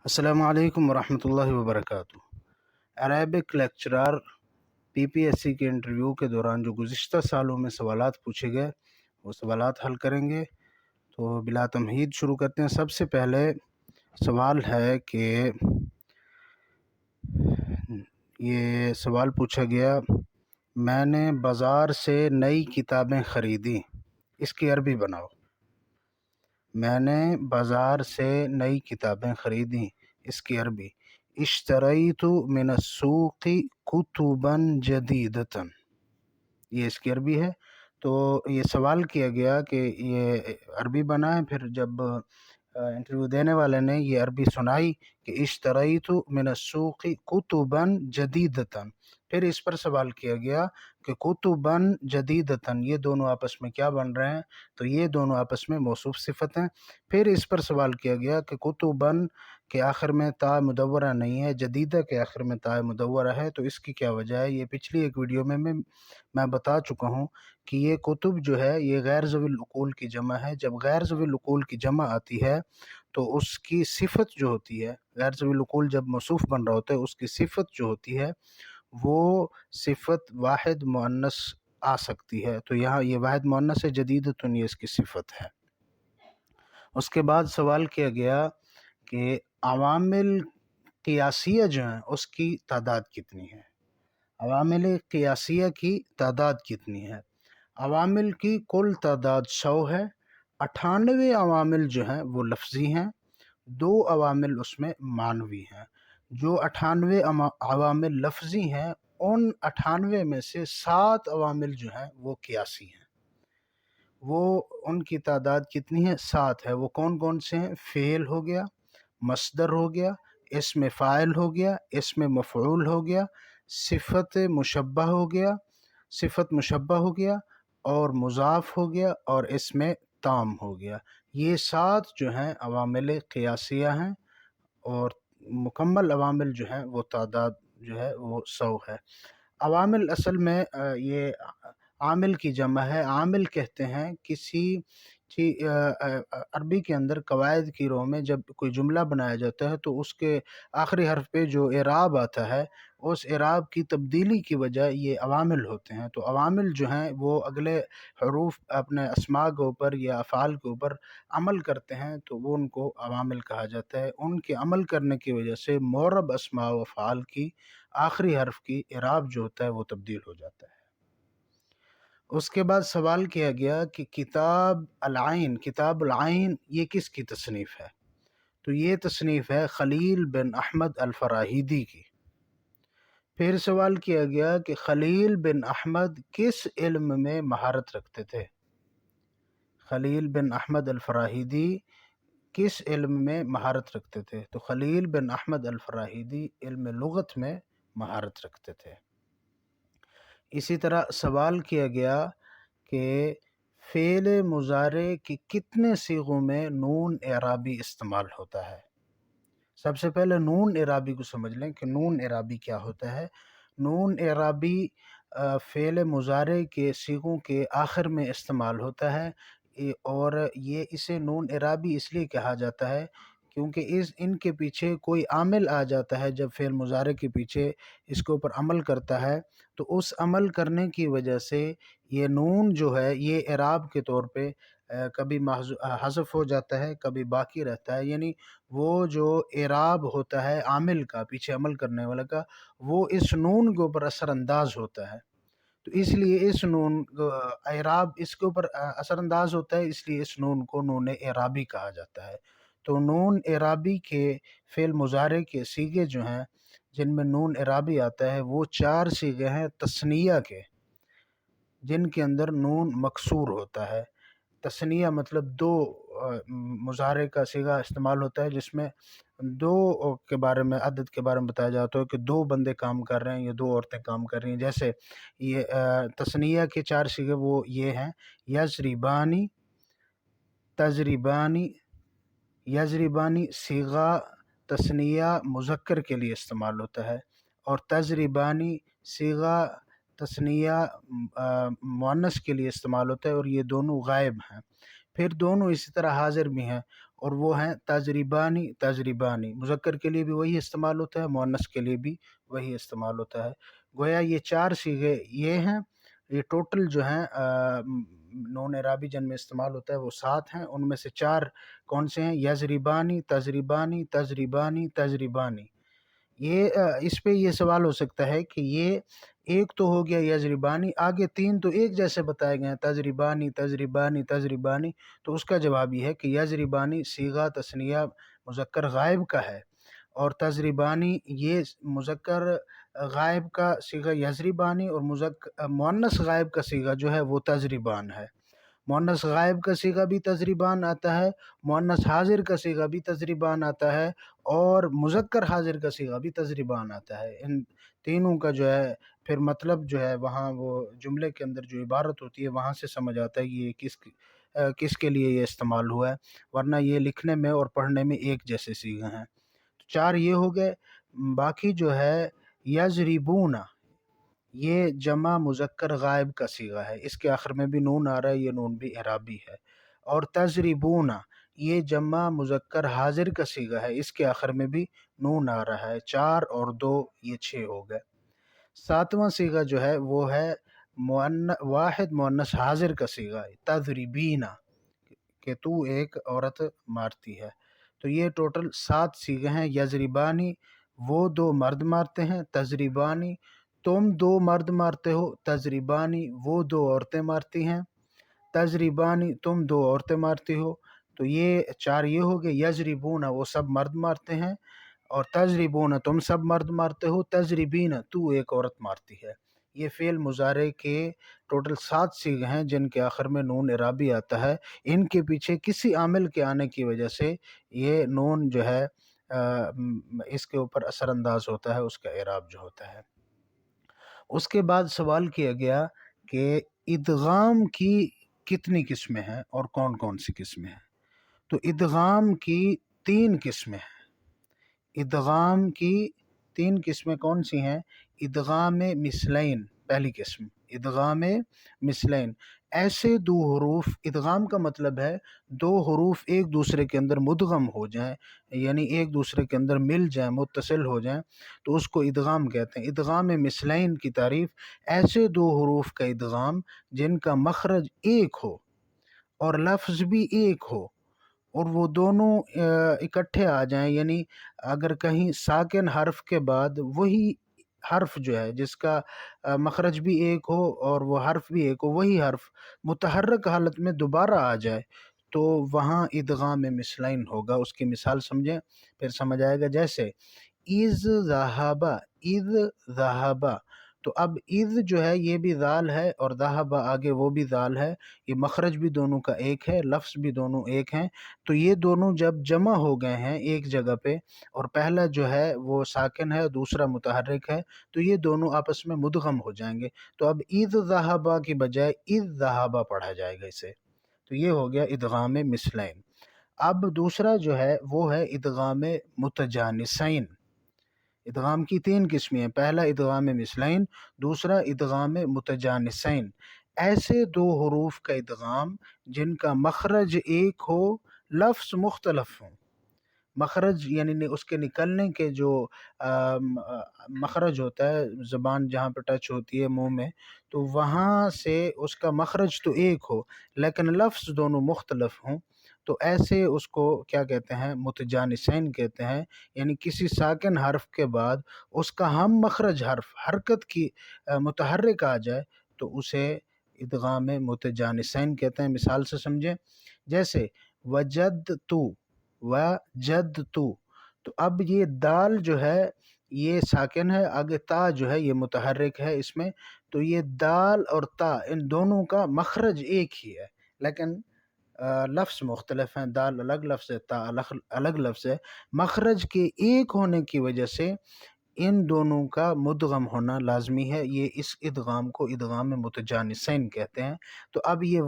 السلام علیکم ورحمۃ اللہ وبرکاتہ۔ عربک لیکچرر PPSC کے انٹرویو کے دوران جو گزشتہ سالوں میں سوالات پوچھے گئے وہ سوالات حل کریں گے۔ تو بلا تمہید شروع کرتے ہیں۔ سب سے پہلے سوال ہے کہ یہ سوال پوچھا گیا، میں نے بازار سے نئی کتابیں خریدیں، اس کی عربی بناؤ۔ میں نے بازار سے نئی کتابیں خریدیں، اس کی عربی اشتریت من السوق کتبا جدیدتا، یہ اس کی عربی ہے۔ تو یہ سوال کیا گیا کہ یہ عربی بنائیں، پھر جب انٹرویو دینے والے نے یہ عربی سنائی کہ اشتریت من السوق کتبا جدیدتا، پھر اس پر سوال کیا گیا کہ کتبا جدیدتا یہ دونوں آپس میں کیا بن رہے ہیں؟ تو یہ دونوں آپس میں موصوف صفت ہیں۔ پھر اس پر سوال کیا گیا کہ کتبا کے آخر میں تا مدورہ نہیں ہے، جدیدہ کے آخر میں تا مدورہ ہے، تو اس کی کیا وجہ ہے؟ یہ پچھلی ایک ویڈیو میں بتا چکا ہوں کہ یہ کتب جو ہے یہ غیر ذوی العقول کی جمع ہے۔ جب غیر ذوی العقول کی جمع آتی ہے تو اس کی صفت جو ہوتی ہے، غیر ذوی العقول جب موصوف بن رہا ہوتا ہے، اس کی صفت جو ہوتی ہے وہ صفت واحد مؤنث آ سکتی ہے۔ تو یہاں یہ واحد مؤنث ہے، جدیدتن یہ اس کی صفت ہے۔ اس کے بعد سوال کیا گیا کہ عوامل قیاسیہ جو ہیں اس کی تعداد کتنی ہے؟ عوامل قیاسیہ کی تعداد کتنی ہے؟ عوامل کی کل تعداد 100 ہے۔ 98 عوامل جو ہیں وہ لفظی ہیں، 2 عوامل اس میں معنوی ہیں۔ جو 98 عوامل لفظی ہیں، ان 98 میں سے 7 عوامل جو ہیں وہ قیاسی ہیں۔ وہ ان کی تعداد کتنی ہے؟ 7 ہے۔ وہ کون کون سے ہیں؟ فعل ہو گیا، مصدر ہو گیا، اسم فاعل ہو گیا، اسم مفعول ہو گیا، صفت مشبہ ہو گیا، صفت مشبہ ہو گیا، اور مضاف ہو گیا، اور اسم تام ہو گیا۔ یہ 7 جو ہیں عوامل قیاسیہ ہیں، اور مکمل عوامل جو ہیں وہ تعداد جو ہے وہ 100 ہے۔ عوامل اصل میں یہ عامل کی جمع ہے۔ عامل کہتے ہیں کسی عربی کے اندر قواعد کی رو میں جب کوئی جملہ بنایا جاتا ہے تو اس کے آخری حرف پہ جو اعراب آتا ہے، اس اعراب کی تبدیلی کی وجہ یہ عوامل ہوتے ہیں۔ تو عوامل جو ہیں وہ اگلے حروف اپنے اسماء کے اوپر یا افعال کے اوپر عمل کرتے ہیں، تو وہ ان کو عوامل کہا جاتا ہے۔ ان کے عمل کرنے کی وجہ سے معرب اسماء و افعال کی آخری حرف کی اعراب جو ہوتا ہے وہ تبدیل ہو جاتا ہے۔ اس کے بعد سوال کیا گیا کہ کتاب العین یہ کس کی تصنیف ہے؟ تو یہ تصنیف ہے خلیل بن احمد الفراہیدی کی۔ پھر سوال کیا گیا کہ خلیل بن احمد کس علم میں مہارت رکھتے تھے؟ خلیل بن احمد الفراہیدی کس علم میں مہارت رکھتے تھے؟ تو خلیل بن احمد الفراہیدی علم لغت میں مہارت رکھتے تھے۔ اسی طرح سوال کیا گیا کہ فعل مضارع کی کتنے صیغوں میں نون اعرابی استعمال ہوتا ہے؟ سب سے پہلے نون اعرابی کو سمجھ لیں کہ نون اعرابی کیا ہوتا ہے۔ نون اعرابی فعل مضارع کے صیغوں کے آخر میں استعمال ہوتا ہے، اور یہ اسے نون اعرابی اس لیے کہا جاتا ہے کیونکہ ان کے پیچھے کوئی عامل آ جاتا ہے۔ جب فعل مضارع کے پیچھے اس کے اوپر عمل کرتا ہے تو اس عمل کرنے کی وجہ سے یہ نون جو ہے یہ اعراب کے طور پہ کبھی حذف ہو جاتا ہے، کبھی باقی رہتا ہے۔ یعنی وہ جو اعراب ہوتا ہے عامل کا، پیچھے عمل کرنے والا کا، وہ اس نون کے اوپر اثر انداز ہوتا ہے۔ تو اس لیے اس نون اعراب اس کے اوپر اثر انداز ہوتا ہے، اس لیے اس نون کو نون اعرابی کہا جاتا ہے۔ تو نون اعرابی کے فعل مضارع کے صیغے جو ہیں جن میں نون اعرابی آتا ہے وہ 4 صیغے ہیں تثنیہ کے، جن کے اندر نون مکسور ہوتا ہے۔ تثنیہ مطلب 2 مضارع کا صیغہ استعمال ہوتا ہے جس میں 2 کے بارے میں، عدد کے بارے میں بتایا جاتا ہے کہ 2 بندے کام کر رہے ہیں یا 2 عورتیں کام کر رہی ہیں۔ جیسے یہ تثنیہ کے 4 صیغے وہ یہ ہیں: یضربانی، تضربانی۔ یضربانی صیغہ تثنیہ مذکر کے لیے استعمال ہوتا ہے، اور تضربانی صیغہ تثنیہ مؤنث کے لیے استعمال ہوتا ہے، اور یہ دونوں غائب ہیں۔ پھر دونوں اسی طرح حاضر بھی ہیں، اور وہ ہیں تجریبانی تجریبانی، مذکر کے لیے بھی وہی استعمال ہوتا ہے، مؤنث کے لیے بھی وہی استعمال ہوتا ہے۔ گویا یہ چار صیغے یہ ہیں، یہ ٹوٹل جو ہیں نون اعرابی جن میں استعمال ہوتا ہے وہ 7 ہیں، ان میں سے 4 کون سے ہیں؟ یضربانی تضربانی تضربانی تضربانی۔ یہ اس پہ یہ سوال ہو سکتا ہے کہ یہ ایک تو ہو گیا یضربانی، آگے 3 تو ایک جیسے بتائے گئے ہیں، تضربانی تضربانی تضربانی، تو اس کا جواب یہ ہے کہ یضربانی صیغہ تثنیہ مذکر غائب کا ہے، اور تضربانی یہ مذکر غائب کا صیغہ یضربانی، اور مؤنث غائب کا صیغہ جو ہے وہ تضربان ہے۔ مؤنث غائب کا صیغہ بھی تضربان آتا ہے، مؤنث حاضر کا صیغہ بھی تضربان آتا ہے، اور مذکر حاضر کا صیغہ بھی تضربان آتا ہے۔ ان تینوں کا جو ہے پھر مطلب جو ہے وہاں وہ جملے کے اندر جو عبارت ہوتی ہے وہاں سے سمجھ آتا ہے کہ یہ کس کے لیے یہ استعمال ہوا ہے، ورنہ یہ لکھنے میں اور پڑھنے میں ایک جیسے صیغے ہیں۔ 4 یہ ہو گئے، باقی جو ہے یضربون، یہ جمع مذکر غائب کا صیغہ ہے، اس کے آخر میں بھی نون آ رہا ہے، یہ نون بھی اعرابی ہے۔ اور تضربون یہ جمع مذکر حاضر کا صیغہ ہے، اس کے آخر میں بھی نون آ رہا ہے۔ 4 اور 2 یہ 6 ہو گئے۔ 7واں صیغہ جو ہے وہ ہے واحد مؤنث حاضر کا صیغہ ہے، تضربینا، کہ تو ایک عورت مارتی ہے۔ تو یہ ٹوٹل 7 صیغے ہیں۔ یضربانی وہ 2 مرد مارتے ہیں، تضربانی تم 2 مرد مارتے ہو، تضربانی وہ 2 عورتیں مارتی ہیں، تضربانی تم 2 عورتیں مارتی ہو۔ تو یہ 4 یہ ہو گئے۔ یضربون وہ سب مرد مارتے ہیں، اور تضربون تم سب مرد مارتے ہو، تضربین تو ایک عورت مارتی ہے۔ یہ فعل مضارع کے ٹوٹل 7 صیغے ہیں جن کے آخر میں نون اعرابی آتا ہے۔ ان کے پیچھے کسی عامل کے آنے کی وجہ سے یہ نون جو ہے اس کے اوپر اثر انداز ہوتا ہے، اس کا اعراب جو ہوتا ہے۔ اس کے بعد سوال کیا گیا کہ ادغام کی کتنی قسمیں ہیں اور کون کون سی قسمیں ہیں؟ تو ادغام کی 3 قسمیں ہیں۔ ادغام کی 3 قسمیں کون سی ہیں؟ ادغام مثلین پہلی قسم، ادغام مثلین، ایسے 2 حروف، ادغام کا مطلب ہے 2 حروف ایک دوسرے کے اندر مدغم ہو جائیں، یعنی ایک دوسرے کے اندر مل جائیں، متصل ہو جائیں، تو اس کو ادغام کہتے ہیں۔ ادغام مثلین کی تعریف ایسے 2 حروف کا ادغام جن کا مخرج ایک ہو اور لفظ بھی ایک ہو، اور وہ دونوں اکٹھے آ جائیں، یعنی اگر کہیں ساکن حرف کے بعد وہی حرف جو ہے جس کا مخرج بھی ایک ہو اور وہ حرف بھی ایک ہو، وہی حرف متحرک حالت میں دوبارہ آ جائے، تو وہاں ادغام مثلین ہوگا۔ اس کی مثال سمجھیں پھر سمجھ آئے گا۔ جیسے اذ ذہبا، اذ ذہبا، تو اب اذ جو ہے یہ بھی ذال ہے، اور ذہبا آگے وہ بھی ذال ہے، یہ مخرج بھی دونوں کا ایک ہے، لفظ بھی دونوں ایک ہیں، تو یہ دونوں جب جمع ہو گئے ہیں ایک جگہ پہ، اور پہلا جو ہے وہ ساکن ہے، دوسرا متحرک ہے، تو یہ دونوں آپس میں مدغم ہو جائیں گے، تو اب اذ ذہبا کی بجائے اذ ذہبا پڑھا جائے گا اسے، تو یہ ہو گیا ادغام مثلین۔ اب دوسرا جو ہے وہ ہے ادغام متجانسین۔ ادغام کی 3 قسمیں ہیں، پہلا ادغام مثلین، دوسرا ادغام متجانسین، ایسے 2 حروف کا ادغام جن کا مخرج ایک ہو، لفظ مختلف ہوں۔ مخرج یعنی اس کے نکلنے کے جو مخرج ہوتا ہے، زبان جہاں پہ ٹچ ہوتی ہے منہ میں، تو وہاں سے اس کا مخرج تو ایک ہو لیکن لفظ دونوں مختلف ہوں، تو ایسے اس کو کیا کہتے ہیں؟ متجانسین کہتے ہیں، یعنی کسی ساکن حرف کے بعد اس کا ہم مخرج حرف حرکت کی متحرک آ جائے تو اسے ادغام متجانسین کہتے ہیں۔ مثال سے سمجھیں، جیسے وجد تو اب یہ دال جو ہے یہ ساکن ہے، آگے تا جو ہے یہ متحرک ہے اس میں، تو یہ دال اور تا ان دونوں کا مخرج ایک ہی ہے لیکن لفظ مختلف ہیں، دال الگ لفظ ہے، تا الگ لفظ ہے، مخرج کے ایک ہونے کی وجہ سے ان دونوں کا مدغم ہونا لازمی ہے، یہ اس ادغام کو ادغام متجانسین کہتے ہیں۔ تو اب یہ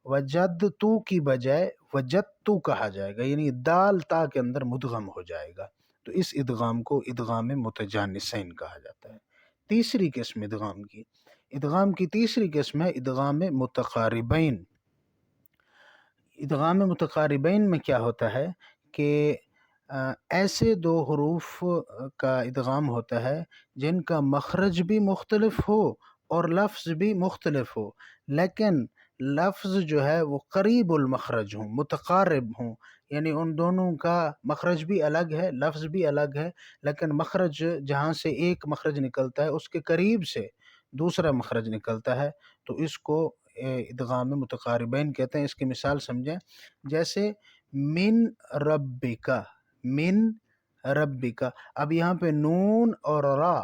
وجد تو کی بجائے وجد تو کہا جائے گا، یعنی دال تا کے اندر مدغم ہو جائے گا، تو اس ادغام کو ادغام متجانسین کہا جاتا ہے۔ تیسری قسم ادغام کی تیسری قسم ہے ادغام متقاربین۔ ادغام متقاربین میں کیا ہوتا ہے کہ ایسے دو حروف کا ادغام ہوتا ہے جن کا مخرج بھی مختلف ہو اور لفظ بھی مختلف ہو، لیکن لفظ جو ہے وہ قریب المخرج ہوں، متقارب ہوں، یعنی ان دونوں کا مخرج بھی الگ ہے، لفظ بھی الگ ہے، لیکن مخرج جہاں سے ایک مخرج نکلتا ہے اس کے قریب سے دوسرا مخرج نکلتا ہے، تو اس کو ادغام متقاربین کہتے ہیں۔ اس کی مثال سمجھیں، جیسے من ربکا، من ربکا، اب یہاں پہ نون اور را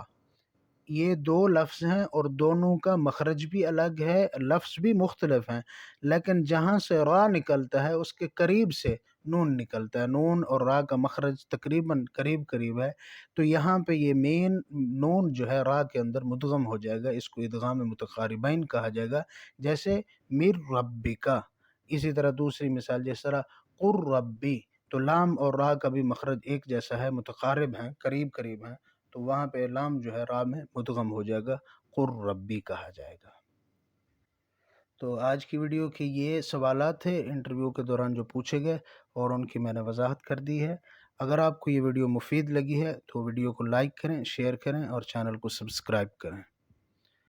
یہ دو لفظ ہیں اور دونوں کا مخرج بھی الگ ہے، لفظ بھی مختلف ہیں، لیکن جہاں سے را نکلتا ہے اس کے قریب سے نون نکلتا ہے، نون اور را کا مخرج تقریباً قریب قریب ہے، تو یہاں پہ یہ مین نون جو ہے را کے اندر مدغم ہو جائے گا، اس کو ادغام متقاربین کہا جائے گا، جیسے مر ربکا۔ اسی طرح دوسری مثال جس طرح قر ربی، تو لام اور را کا بھی مخرج ایک جیسا ہے، متقارب ہیں، قریب قریب ہیں، تو وہاں پہ لام جو ہے را میں مدغم ہو جائے گا، قر ربی کہا جائے گا۔ تو آج کی ویڈیو کے یہ سوالات تھے انٹرویو کے دوران جو پوچھے گئے، اور ان کی میں نے وضاحت کر دی ہے۔ اگر آپ کو یہ ویڈیو مفید لگی ہے تو ویڈیو کو لائک کریں، شیئر کریں اور چینل کو سبسکرائب کریں۔